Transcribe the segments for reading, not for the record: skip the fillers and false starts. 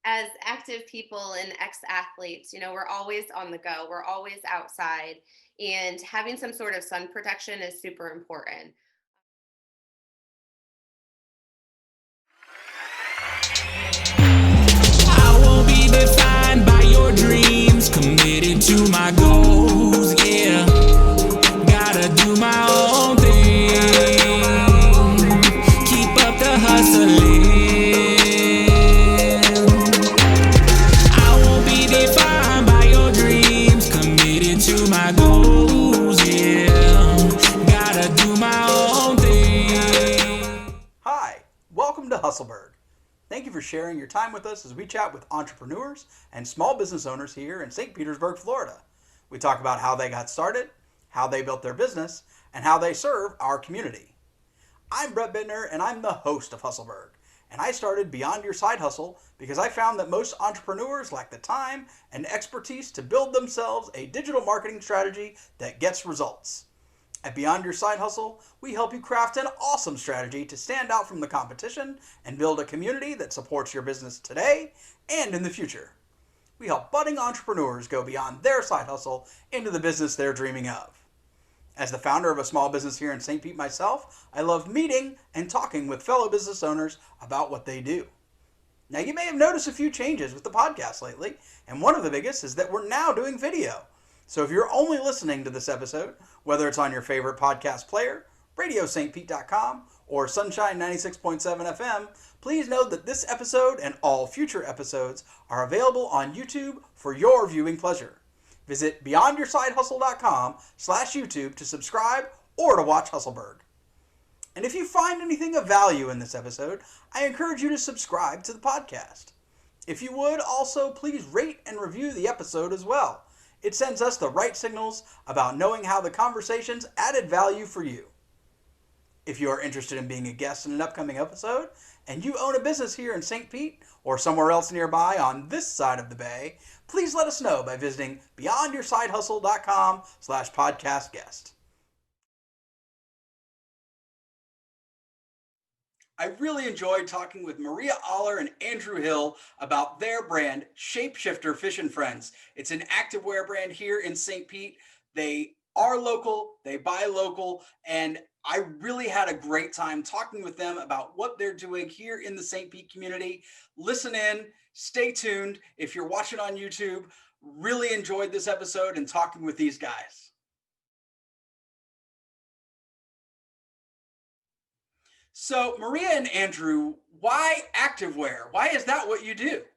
as active people and ex-athletes, we're always on the go. We're always outside, and having some sort of sun protection is super important. I won't be defined by your dreams, committed to my goals, yeah. Gotta do my own thing, keep up the hustling. I won't be defined by your dreams, committed to my goals, yeah. Gotta do my own thing. Hi, welcome to Hustleburg. Thank you for sharing your time with us as we chat with entrepreneurs and small business owners here in St. Petersburg, Florida. We talk about how they got started, how they built their business, and how they serve our community. I'm Brett Bittner, and I'm the host of Hustleburg. And I started Beyond Your Side Hustle because I found that most entrepreneurs lack the time and expertise to build themselves a digital marketing strategy that gets results. At Beyond Your Side Hustle, we help you craft an awesome strategy to stand out from the competition and build a community that supports your business today and in the future. We help budding entrepreneurs go beyond their side hustle into the business they're dreaming of. As the founder of a small business here in St. Pete myself, I love meeting and talking with fellow business owners about what they do. Now, you may have noticed a few changes with the podcast lately, and one of the biggest is that we're now doing video. So if you're only listening to this episode, whether it's on your favorite podcast player, radiostpete.com, or Sunshine 96.7 FM, please note that this episode and all future episodes are available on YouTube for your viewing pleasure. Visit beyondyoursidehustle.com/YouTube to subscribe or to watch Hustleburg. And if you find anything of value in this episode, I encourage you to subscribe to the podcast. If you would, also please rate and review the episode as well. It sends us the right signals about knowing how the conversations added value for you. If you are interested in being a guest in an upcoming episode, and you own a business here in St. Pete or somewhere else nearby on this side of the bay, please let us know by visiting beyondyoursidehustle.com/podcast guest. I really enjoyed talking with Maria Aller and Andrew Hill about their brand, ShapeShifter Fish and Friends. It's an activewear brand here in St. Pete. They are local, they buy local, and I really had a great time talking with them about what they're doing here in the St. Pete community. Listen in, stay tuned. If you're watching on YouTube, really enjoyed this episode and talking with these guys. So, Maria and Andrew, why activewear? Why is that what you do?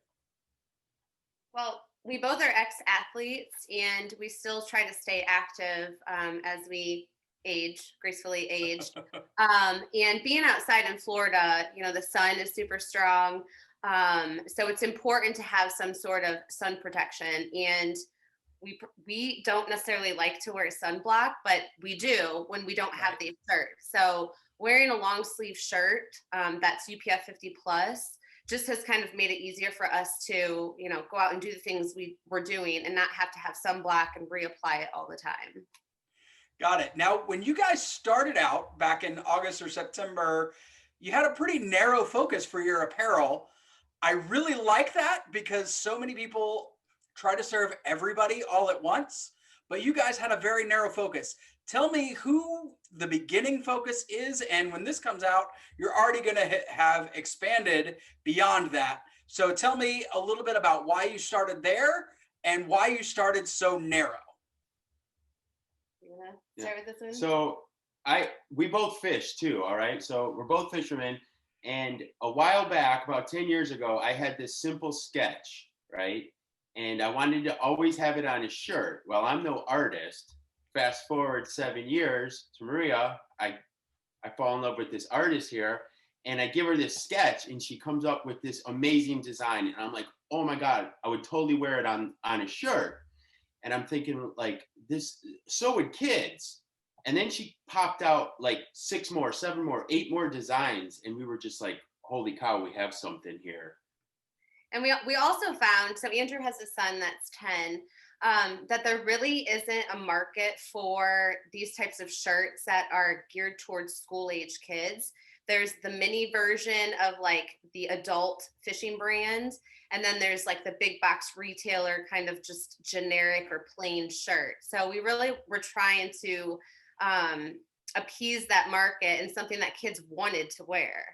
Well, we both are ex-athletes, and we still try to stay active as we age, gracefully age. And being outside in Florida, the sun is super strong. So it's important to have some sort of sun protection. And we don't necessarily like to wear sunblock, but we do when we don't have the shirt. So wearing a long sleeve shirt that's UPF 50 plus just has kind of made it easier for us to, go out and do the things we're doing and not have to have sunblock and reapply it all the time. Got it. Now, when you guys started out back in August or September, you had a pretty narrow focus for your apparel. I really like that because so many people try to serve everybody all at once, but you guys had a very narrow focus. Tell me who the beginning focus is, and when this comes out, you're already going to have expanded beyond that. So tell me a little bit about why you started there and why you started so narrow. You want to start with this one? So we both fish too, all right? So we're both fishermen, and a while back, about 10 years ago, I had this simple sketch, right? And I wanted to always have it on a shirt. Well, I'm no artist. Fast forward 7 years to Maria, I fall in love with this artist here, and I give her this sketch, and she comes up with this amazing design. And I'm like, oh my God, I would totally wear it on a shirt. And I'm thinking like this, so would kids. And then she popped out like 6 more, 7 more, 8 more designs. And we were just like, holy cow, we have something here. And we also found, so Andrew has a son that's 10, that there really isn't a market for these types of shirts that are geared towards school age kids. there's the mini version of like the adult fishing brand. And then there's like the big box retailer kind of just generic or plain shirt. So we really were trying to appease that market and something that kids wanted to wear.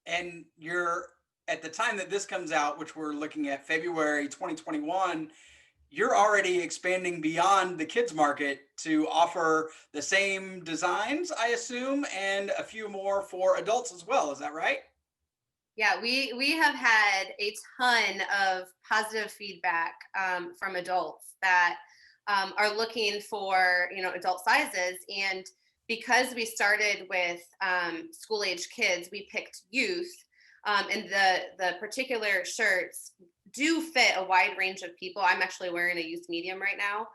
And you're at the time that this comes out, which we're looking at February 2021, you're already expanding beyond the kids market to offer the same designs, I assume, and a few more for adults as well. Is that right? Yeah, we have had a ton of positive feedback from adults that are looking for, you know, adult sizes. And because we started with school age kids, we picked youth, and the particular shirts do fit a wide range of people. I'm actually wearing a youth medium right now,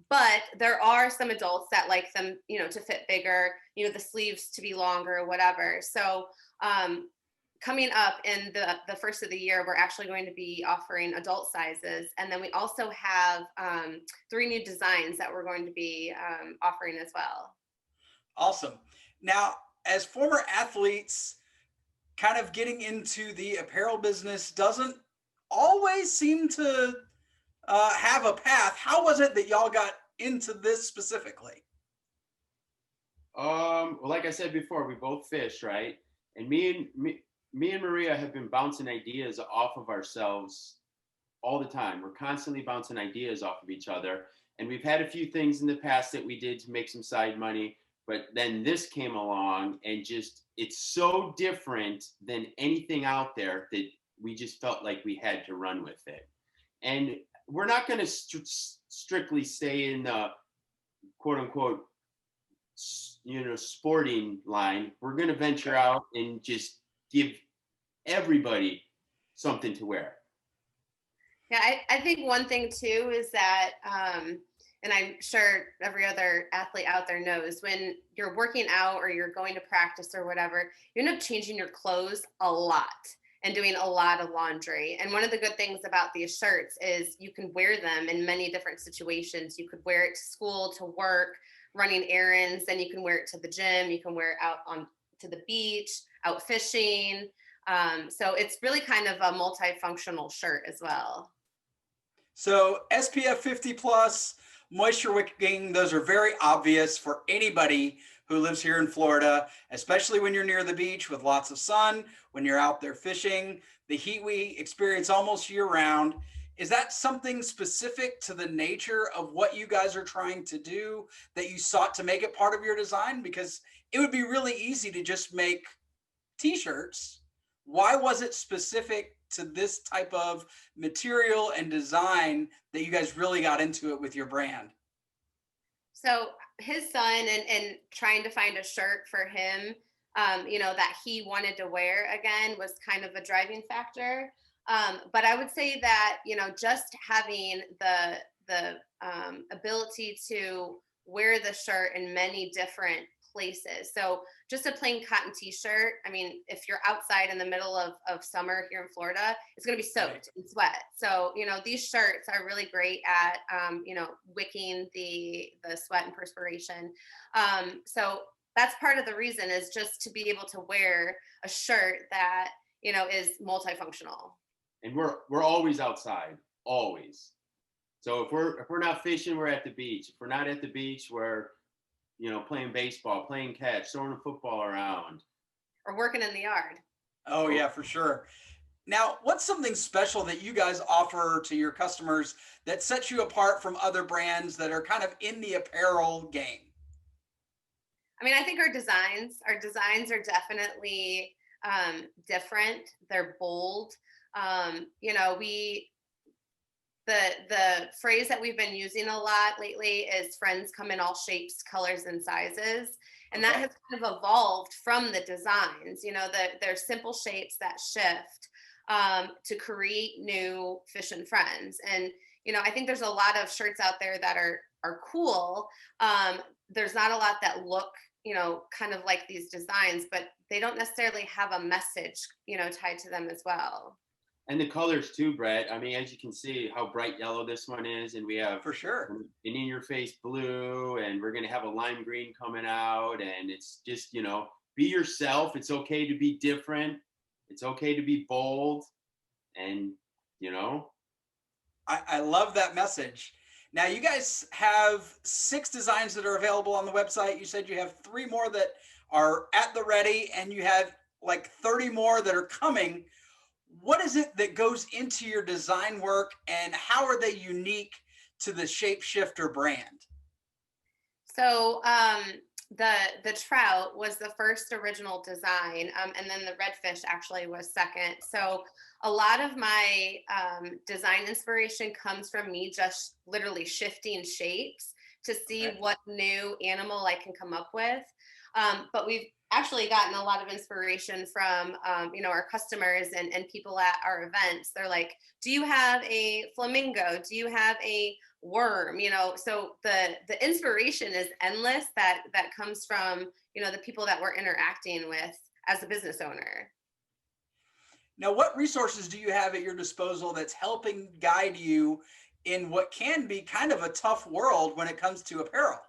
but there are some adults that like them, you know, to fit bigger, you know, the sleeves to be longer or whatever. So coming up in the first of the year, we're actually going to be offering adult sizes. And then we also have 3 new designs that we're going to be offering as well. Awesome. Now, as former athletes, kind of getting into the apparel business doesn't always seem to have a path. How was it that y'all got into this specifically? Well, like I said before, we both fish, right? And me and Maria have been bouncing ideas off of ourselves all the time. We're constantly bouncing ideas off of each other. And we've had a few things in the past that we did to make some side money. But then this came along and just, it's so different than anything out there that we just felt like we had to run with it. And we're not going to strictly stay in the quote unquote, you know, sporting line. We're going to venture out and just give everybody something to wear. Yeah, I think one thing too is that, and I'm sure every other athlete out there knows, when you're working out or you're going to practice or whatever, you end up changing your clothes a lot and doing a lot of laundry. And one of the good things about these shirts is you can wear them in many different situations. You could wear it to school, to work, running errands, then you can wear it to the gym, you can wear it out on to the beach, out fishing. So it's really kind of a multifunctional shirt as well. So SPF 50 plus, moisture wicking, those are very obvious for anybody who lives here in Florida, especially when you're near the beach with lots of sun, when you're out there fishing, the heat we experience almost year round. Is that something specific to the nature of what you guys are trying to do that you sought to make it part of your design? Because it would be really easy to just make t-shirts. Why was it specific to this type of material and design that you guys really got into it with your brand? So his son and trying to find a shirt for him, you know, that he wanted to wear again was kind of a driving factor. But I would say that, you know, just having the ability to wear the shirt in many different places. So just a plain cotton t-shirt. I mean, if you're outside in the middle of summer here in Florida, it's going to be soaked and sweat. So, you know, these shirts are really great at, you know, wicking the sweat and perspiration. So that's part of the reason, is just to be able to wear a shirt that, you know, is multifunctional. And we're always outside, always. So if we're not fishing, we're at the beach. If we're not at the beach, we're, you know, playing baseball, playing catch, throwing a football around, or working in the yard. Oh yeah, for sure. Now, what's something special that you guys offer to your customers that sets you apart from other brands that are kind of in the apparel game? I mean, I think our designs are definitely different. They're bold. You know, the phrase that we've been using a lot lately is friends come in all shapes, colors, and sizes. And that has kind of evolved from the designs. You know, they're simple shapes that shift to create new fish and friends. And, you know, I think there's a lot of shirts out there that are cool. There's not a lot that look, you know, kind of like these designs, but they don't necessarily have a message, you know, tied to them as well. And the colors too, Brett. I mean, as you can see how bright yellow this one is, and we have For sure. an in your face blue, and we're gonna have a lime green coming out, and it's just, you know, be yourself. It's okay to be different. It's okay to be bold. And, you know, I love that message. Now, you guys have 6 designs that are available on the website. You said you have 3 more that are at the ready, and you have like 30 more that are coming. What is it that goes into your design work, and how are they unique to the ShapeShifter brand? So the Trout was the first original design, and then the redfish actually was second. So a lot of my design inspiration comes from me just literally shifting shapes to see Okay. what new animal I can come up with. But we've actually gotten a lot of inspiration from our customers and people at our events. They're like, do you have a flamingo? Do you have a worm? So the inspiration is endless that comes from the people that we're interacting with as a business owner. Now, what resources do you have at your disposal that's helping guide you in what can be kind of a tough world when it comes to apparel?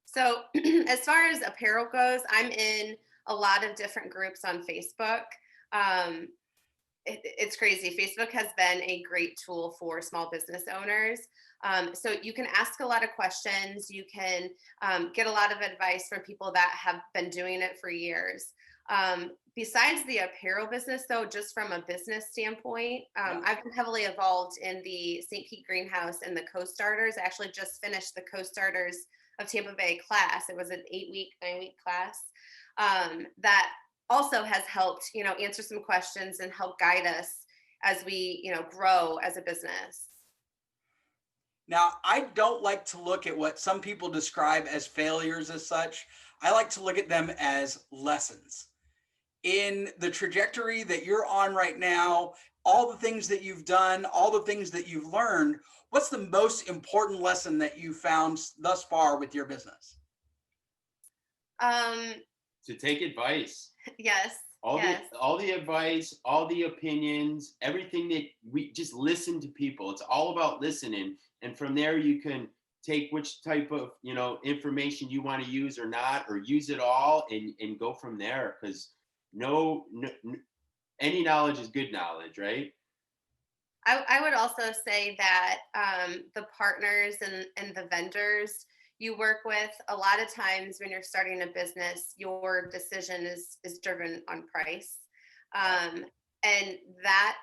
So as far as apparel goes, I'm in a lot of different groups on Facebook. um, it's crazy. Facebook has been a great tool for small business owners. So you can ask a lot of questions. You can get a lot of advice from people that have been doing it for years. Besides the apparel business, though, just from a business standpoint, I've been heavily involved in the St. Pete Greenhouse and the Co-Starters. I actually just finished the Co-Starters of Tampa Bay class. It was an 8-week, 9-week class that also has helped, answer some questions and help guide us as we, grow as a business. Now, I don't like to look at what some people describe as failures as such. I like to look at them as lessons. In the trajectory that you're on right now, all the things that you've done, all the things that you've learned, what's the most important lesson that you found thus far with your business? to take advice. Yes. All Yes. the advice, all the opinions, everything that we just listen to people. It's all about listening. And from there you can take which type of, information you want to use or not, or use it all and go from there. Because no, any knowledge is good knowledge, right? I would also say that the partners and the vendors you work with, a lot of times when you're starting a business, your decision is driven on price. And that,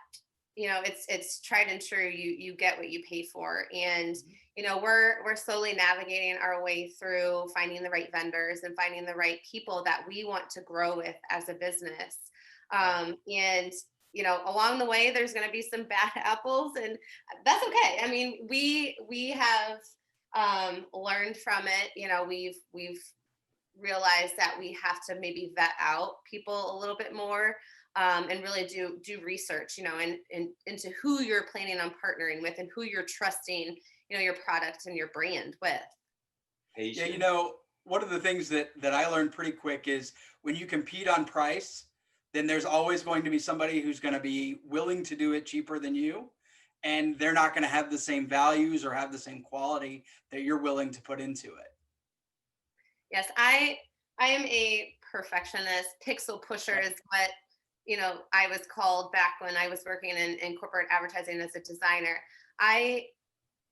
it's tried and true. You get what you pay for. And, we're slowly navigating our way through finding the right vendors and finding the right people that we want to grow with as a business. And along the way, there's going to be some bad apples, and that's okay. I mean, we have learned from it. We've realized that we have to maybe vet out people a little bit more, and really do research, and into who you're planning on partnering with and who you're trusting, your product and your brand with. Patience. Yeah, one of the things that I learned pretty quick is when you compete on price, then there's always going to be somebody who's going to be willing to do it cheaper than you. And they're not going to have the same values or have the same quality that you're willing to put into it. Yes, I am a perfectionist. Pixel pusher is what, I was called back when I was working in corporate advertising as a designer. I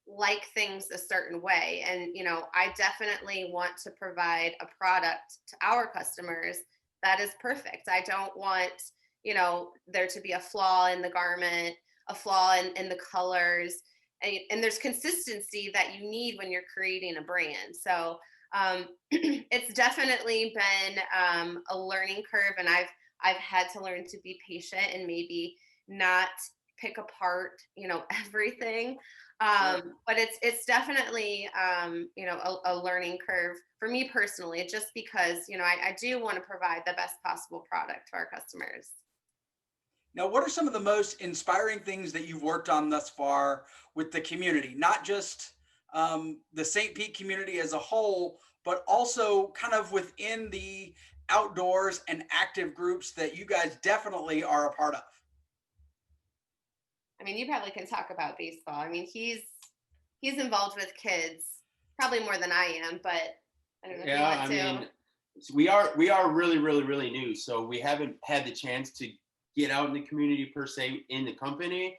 like things a certain way. And, I definitely want to provide a product to our customers that is perfect. I don't want, there to be a flaw in the garment, a flaw in the colors. And there's consistency that you need when you're creating a brand. So it's definitely been a learning curve. And I've had to learn to be patient and maybe not pick apart, everything. But it's definitely, a learning curve for me personally, just because, I do want to provide the best possible product to our customers. Now, what are some of the most inspiring things that you've worked on thus far with the community? Not just the St. Pete community as a whole, but also kind of within the outdoors and active groups that you guys definitely are a part of. I mean, you probably can talk about baseball. I mean, he's involved with kids probably more than I am, but I don't know if you want to. So we are really new. So we haven't had the chance to get out in the community per se in the company.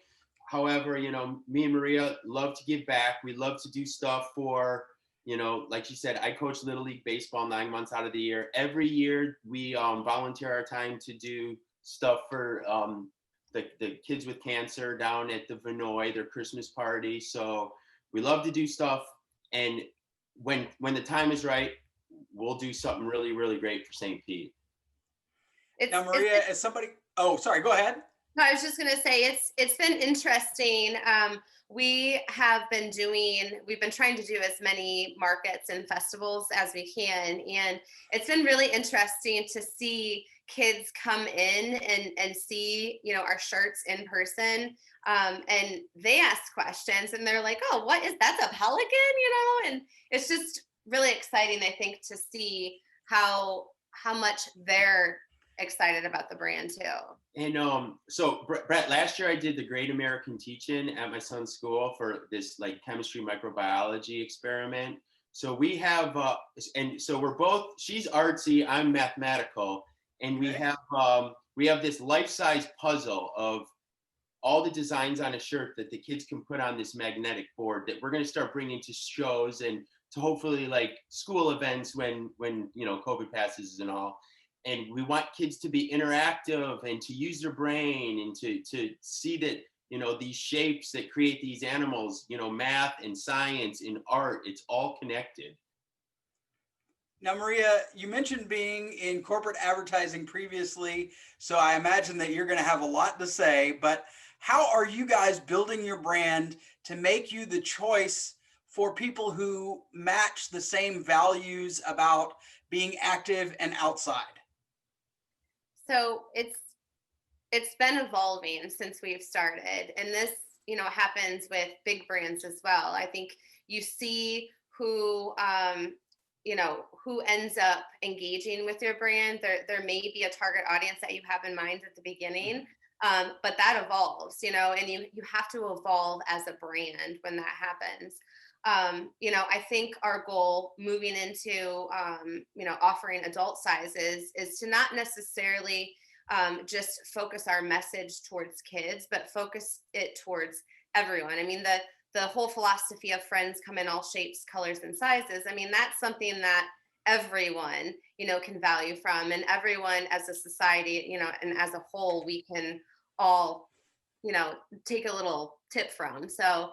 However, you know, me and Maria love to give back. We love to do stuff for, you know, like she said, I coach Little League Baseball 9 months out of the year. Every year we volunteer our time to do stuff for the kids with cancer down at the Vinoy, their Christmas party. So we love to do stuff. And when the time is right, we'll do something really great for St. Pete. Now, Maria, as somebody, oh, sorry, go ahead. No, I was just going to say it's been interesting. We've been trying to do as many markets and festivals as we can. And it's been really interesting to see kids come in and see, you know, our shirts in person. And they ask questions and they're like, oh, that's a pelican, you know? And it's just really exciting, I think, to see how much they're excited about the brand too. And so Brett, last year I did the Great American Teach-In at my son's school for this like chemistry microbiology experiment. So we have and so we're both, she's artsy, I'm mathematical, and we have this life-size puzzle of all the designs on a shirt that the kids can put on this magnetic board that we're going to start bringing to shows and to hopefully like school events when you know COVID passes and all. And we want kids to be interactive and to use their brain and to see that, you know, these shapes that create these animals, you know, math and science and art, it's all connected. Now, Maria, you mentioned being in corporate advertising previously, so I imagine that you're going to have a lot to say, but how are you guys building your brand to make you the choice for people who match the same values about being active and outside? So it's been evolving since we've started, and this, you know, happens with big brands as well. I think you see who you know, who ends up engaging with your brand. There may be a target audience that you have in mind at the beginning, but that evolves, you know, and you have to evolve as a brand when that happens. You know, I think our goal moving into, you know, offering adult sizes is to not necessarily just focus our message towards kids, but focus it towards everyone. I mean, the whole philosophy of friends come in all shapes, colors, and sizes. I mean, that's something that everyone, you know, can value from, and everyone as a society, you know, and as a whole, we can all, you know, take a little tip from. So,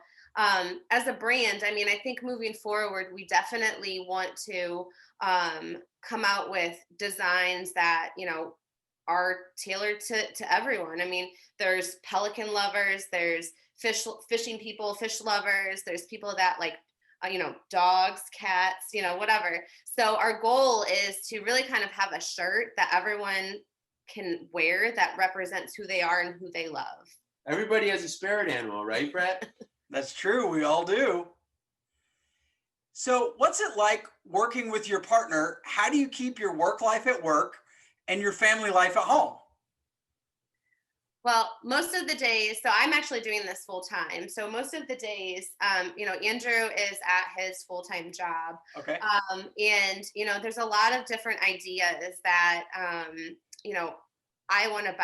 as a brand, I mean, I think moving forward, we definitely want to come out with designs that, you know, are tailored to everyone. I mean, there's pelican lovers, there's fishing people, fish lovers, there's people that like, you know, dogs, cats, you know, whatever. So our goal is to really kind of have a shirt that everyone can wear that represents who they are and who they love. Everybody has a spirit animal, right, Brett? That's true. We all do. So what's it like working with your partner? How do you keep your work life at work and your family life at home? Well, most of the days, so I'm actually doing this full time. So most of the days, you know, Andrew is at his full-time job. Okay. And, you know, there's a lot of different ideas that, you know, I want to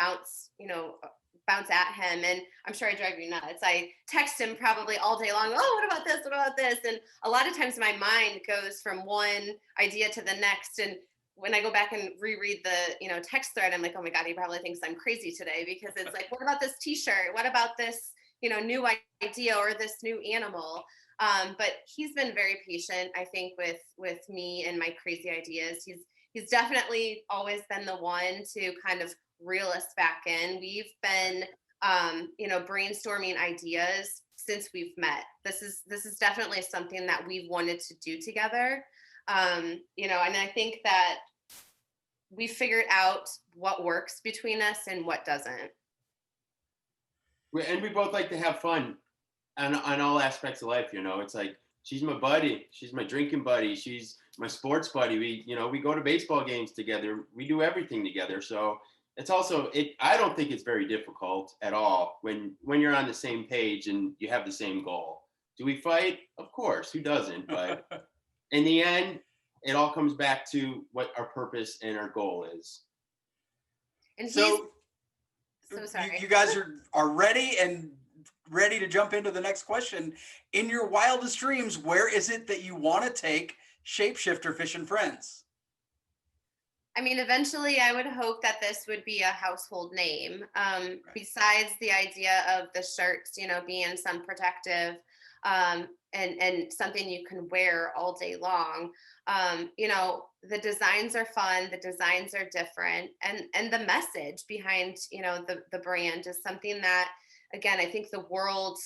bounce at him, and I'm sure I drive you nuts. I text him probably all day long. Oh, what about this? What about this? And a lot of times my mind goes from one idea to the next. And when I go back and reread the, you know, text thread, I'm like, oh my God, he probably thinks I'm crazy today, because it's like, what about this t-shirt? What about this, you know, new idea or this new animal? But he's been very patient, I think, with me and my crazy ideas. He's definitely always been the one to kind of reel us back in. We've been, you know, brainstorming ideas since we've met. This is definitely something that we've wanted to do together. You know, and I think that we figured out what works between us and what doesn't. And we both like to have fun on all aspects of life. You know, it's like, she's my buddy, she's my drinking buddy, she's my sports buddy. We go to baseball games together, we do everything together. So it's also, I don't think it's very difficult at all when you're on the same page and you have the same goal. Do we fight? Of course, who doesn't? But in the end, it all comes back to what our purpose and our goal is. And So sorry. you guys are ready to jump into the next question. In your wildest dreams, where is it that you want to take ShapeShifter Fish and Friends? I mean, eventually I would hope that this would be a household name. Besides the idea of the shirts, being sun protective, and something you can wear all day long. The designs are fun, the designs are different, and the message behind, the brand is something that, again, I think the world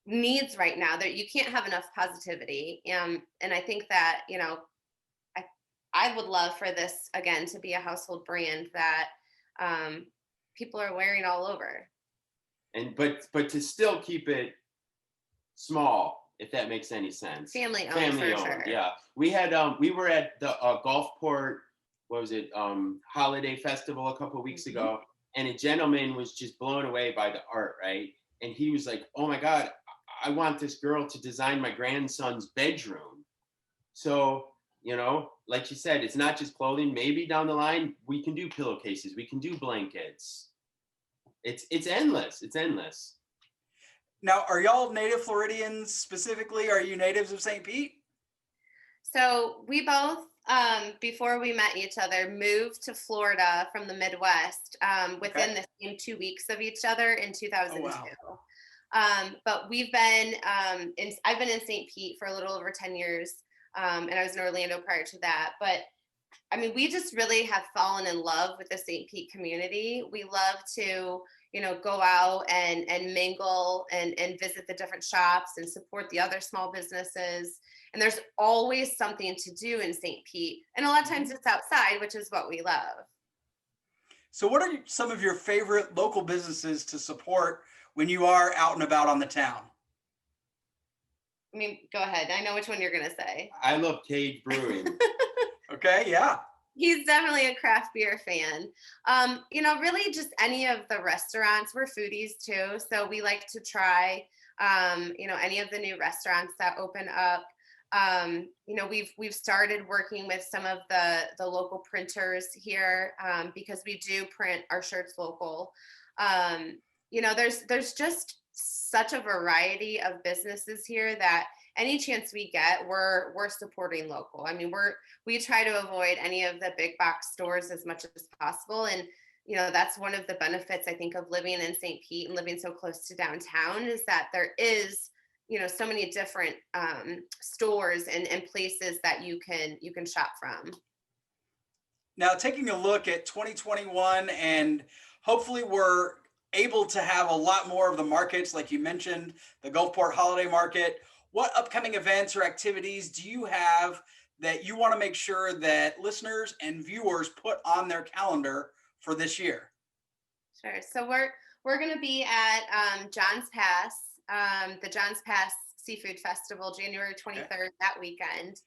needs right now. That you can't have enough positivity. And I think that, I would love for this, again, to be a household brand that people are wearing all over. But to still keep it small, if that makes any sense. Family owned, sure. Yeah. We had we were at the Gulfport, what was it, holiday festival a couple of weeks ago, and a gentleman was just blown away by the art, right? And he was like, "Oh my God, I want this girl to design my grandson's bedroom." So, like you said, it's not just clothing. Maybe down the line we can do pillowcases, we can do blankets. It's endless. It's endless. Now, are y'all native Floridians specifically? Are you natives of St. Pete? So we both, before we met each other, moved to Florida from the Midwest within the same 2 weeks of each other in 2002. Oh, wow. But we've been I've been in St. Pete for a little over 10 years, and I was in Orlando prior to that. But I mean, we just really have fallen in love with the St. Pete community. We love to, go out and mingle and visit the different shops and support the other small businesses. And there's always something to do in St. Pete. And a lot of times it's outside, which is what we love. So what are some of your favorite local businesses to support when you are out and about on the town? I mean, go ahead. I know which one you're going to say. I love Cage Brewing. Okay, yeah. He's definitely a craft beer fan. Really just any of the restaurants. We're foodies too. So we like to try, any of the new restaurants that open up. We've started working with some of the local printers here, because we do print our shirts local. There's just such a variety of businesses here that any chance we get, we're supporting local. I mean, we try to avoid any of the big box stores as much as possible. And, that's one of the benefits, I think, of living in St. Pete and living so close to downtown, is that there is, so many different stores and places that you can shop from. Now, taking a look at 2021, and hopefully we're able to have a lot more of the markets, like you mentioned, the Gulfport Holiday Market. What upcoming events or activities do you have that you want to make sure that listeners and viewers put on their calendar for this year? Sure. So we're going to be at John's Pass, the John's Pass Seafood Festival, January 23rd, that weekend.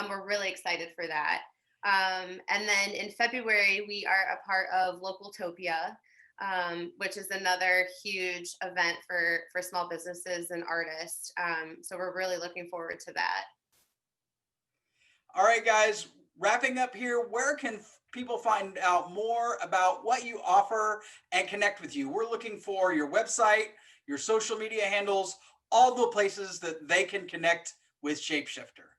We're really excited for that. And then in February, we are a part of Localtopia, which is another huge event for small businesses and artists. So we're really looking forward to that. All right, guys, wrapping up here, where can people find out more about what you offer and connect with you? We're looking for your website, your social media handles, all the places that they can connect with ShapeShifter.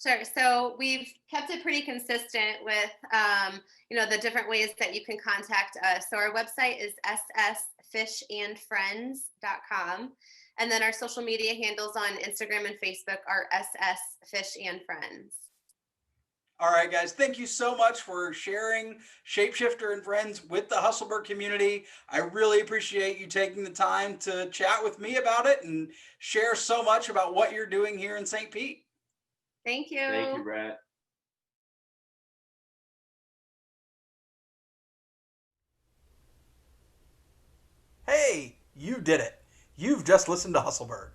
Sure. So we've kept it pretty consistent with, the different ways that you can contact us. So our website is ssfishandfriends.com. And then our social media handles on Instagram and Facebook are ssfishandfriends. All right, guys, thank you so much for sharing ShapeShifter and Friends with the Hustleburg community. I really appreciate you taking the time to chat with me about it and share so much about what you're doing here in St. Pete. Thank you. Thank you, Brett. Hey, you did it. You've just listened to Hustleburg.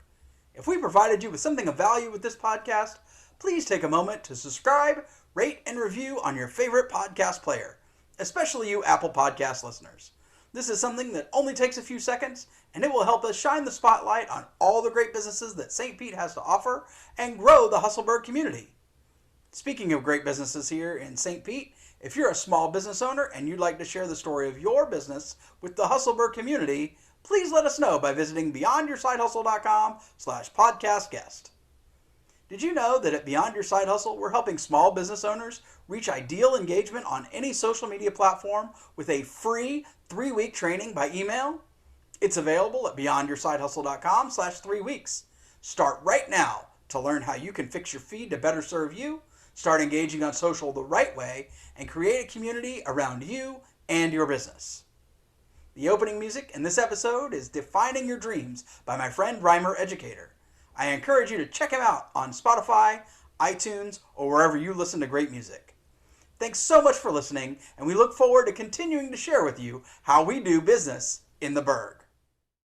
If we provided you with something of value with this podcast, please take a moment to subscribe, rate, and review on your favorite podcast player, especially you Apple Podcast listeners. This is something that only takes a few seconds, and it will help us shine the spotlight on all the great businesses that St. Pete has to offer and grow the Hustleburg community. Speaking of great businesses here in St. Pete, if you're a small business owner and you'd like to share the story of your business with the Hustleburg community, please let us know by visiting beyondyoursidehustle.com/podcast guest. Did you know that at Beyond Your Side Hustle, we're helping small business owners reach ideal engagement on any social media platform with a free 3-week training by email? It's available at beyondyoursidehustle.com/3weeks. Start right now to learn how you can fix your feed to better serve you, start engaging on social the right way, and create a community around you and your business. The opening music in this episode is Defining Your Dreams by my friend Rhymer Educator. I encourage you to check him out on Spotify, iTunes, or wherever you listen to great music. Thanks so much for listening, and we look forward to continuing to share with you how we do business in the Burg.